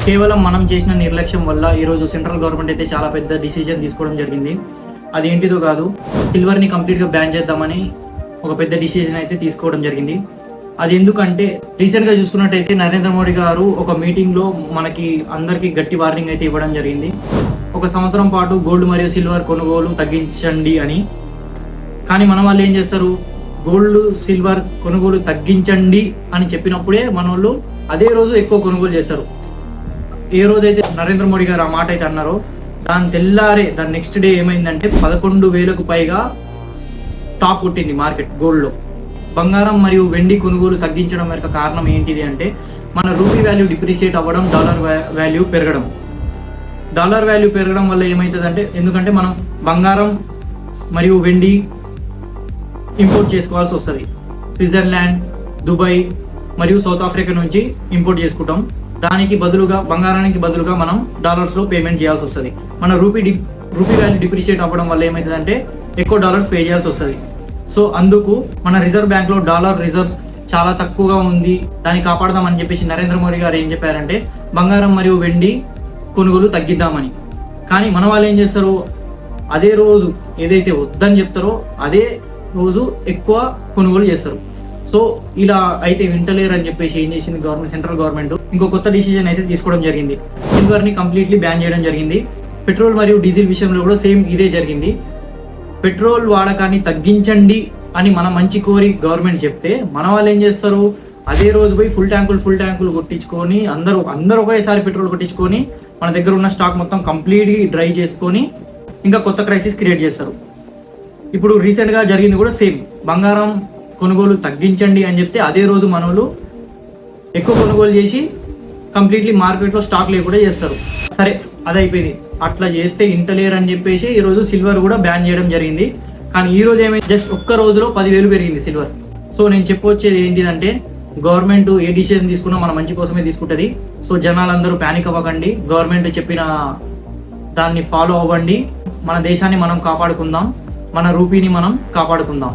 కేవలం మనం చేసిన నిర్లక్ష్యం వల్ల ఈరోజు సెంట్రల్ గవర్నమెంట్ అయితే చాలా పెద్ద డిసిజన్ తీసుకోవడం జరిగింది. అదేంటిదో కాదు, సిల్వర్ని కంప్లీట్గా బ్యాన్ చేద్దామని ఒక పెద్ద డిసిజన్ అయితే తీసుకోవడం జరిగింది. అది ఎందుకంటే రీసెంట్గా చూసుకున్నట్టయితే నరేంద్ర మోడీ గారు ఒక మీటింగ్లో మనకి అందరికీ గట్టి వార్నింగ్ అయితే ఇవ్వడం జరిగింది. 1 సంవత్సరం పాటు గోల్డ్ మరియు సిల్వర్ కొనుగోలు తగ్గించండి అని. కానీ మన వాళ్ళు ఏం చేస్తారు, గోల్డ్ సిల్వర్ కొనుగోలు తగ్గించండి అని చెప్పినప్పుడే మన వాళ్ళు అదే రోజు ఎక్కువ కొనుగోలు చేస్తారు. ఏ రోజైతే నరేంద్ర మోడీ గారు ఆ మాట అయితే అన్నారో దాని నెక్స్ట్ డే ఏమైందంటే 11,000కు పైగా టాప్ కొట్టింది మార్కెట్ గోల్డ్లో. బంగారం మరియు వెండి కొనుగోలు తగ్గించడం వెనుక కారణం ఏంటిది అంటే మన రూపీ వాల్యూ డిప్రిషియేట్ అవ్వడం, డాలర్ వాల్యూ పెరగడం. డాలర్ వాల్యూ పెరగడం వల్ల ఏమవుతుందంటే, ఎందుకంటే మనం బంగారం మరియు వెండి ఇంపోర్ట్ చేసుకోవాల్సి వస్తుంది. స్విట్జర్లాండ్, దుబాయ్ మరియు సౌత్ ఆఫ్రికా నుంచి ఇంపోర్ట్ చేసుకుంటాం. దానికి బదులుగా, బంగారానికి బదులుగా మనం డాలర్స్లో పేమెంట్ చేయాల్సి వస్తుంది. మన రూపీ వాల్యూ డిప్రిషియేట్ అవ్వడం వల్ల ఏమవుతుందంటే ఎక్కువ డాలర్స్ పే చేయాల్సి వస్తుంది. సో అందుకు మన రిజర్వ్ బ్యాంక్లో డాలర్ రిజర్వ్స్ చాలా తక్కువగా ఉంది, దాన్ని కాపాడదామని చెప్పేసి నరేంద్ర మోడీ గారు ఏం చెప్పారంటే బంగారం మరియు వెండి కొనుగోలు తగ్గిద్దామని. కానీ మన వాళ్ళు ఏం చేస్తారు, అదే రోజు ఏదైతే వద్దని చెప్తారో అదే రోజు ఎక్కువ కొనుగోలు చేస్తారు. సో ఇలా అయితే వింటలేరు అని చెప్పేసి ఏం చేసింది సెంట్రల్ గవర్నమెంట్ ఇంకో కొత్త డిసిజన్ అయితే తీసుకోవడం జరిగింది. సిల్వర్ని కంప్లీట్లీ బ్యాన్ చేయడం జరిగింది. పెట్రోల్ మరియు డీజిల్ విషయంలో కూడా సేమ్ ఇదే జరిగింది. పెట్రోల్ వాడకాన్ని తగ్గించండి అని మన మంచి కోరి గవర్నమెంట్ చెప్తే మన వాళ్ళు ఏం చేస్తారు, అదే రోజు పోయి ఫుల్ ట్యాంకులు కొట్టించుకొని అందరూ ఒకేసారి పెట్రోల్ కొట్టించుకొని మన దగ్గర ఉన్న స్టాక్ మొత్తం కంప్లీట్గా డ్రై చేసుకొని ఇంకా కొత్త క్రైసిస్ క్రియేట్ చేస్తారు. ఇప్పుడు రీసెంట్గా జరిగింది కూడా సేమ్. బంగారం కొనుగోలు తగ్గించండి అని చెప్తే అదే రోజు మనోళ్ళు ఎక్కువ కొనుగోలు చేసి కంప్లీట్లీ మార్కెట్లో స్టాక్ లేకుండా చేస్తారు. సరే, అది అయిపోయింది. అట్లా చేస్తే ఇంటలేరు అని చెప్పేసి ఈరోజు సిల్వర్ కూడా బ్యాన్ చేయడం జరిగింది. కానీ ఈ రోజు ఏమైంది, జస్ట్ ఒక్క రోజులో 10,000 పెరిగింది సిల్వర్. సో నేను చెప్పొచ్చేది ఏంటిదంటే, గవర్నమెంట్ ఏ డిసిజన్ తీసుకున్నా మన మంచి కోసమే తీసుకుంటుంది. సో జనాలందరూ ప్యానిక్ అవ్వకండి, గవర్నమెంట్ చెప్పిన దాన్ని ఫాలో అవ్వండి. మన దేశాన్ని మనం కాపాడుకుందాం, మన రూపీని మనం కాపాడుకుందాం.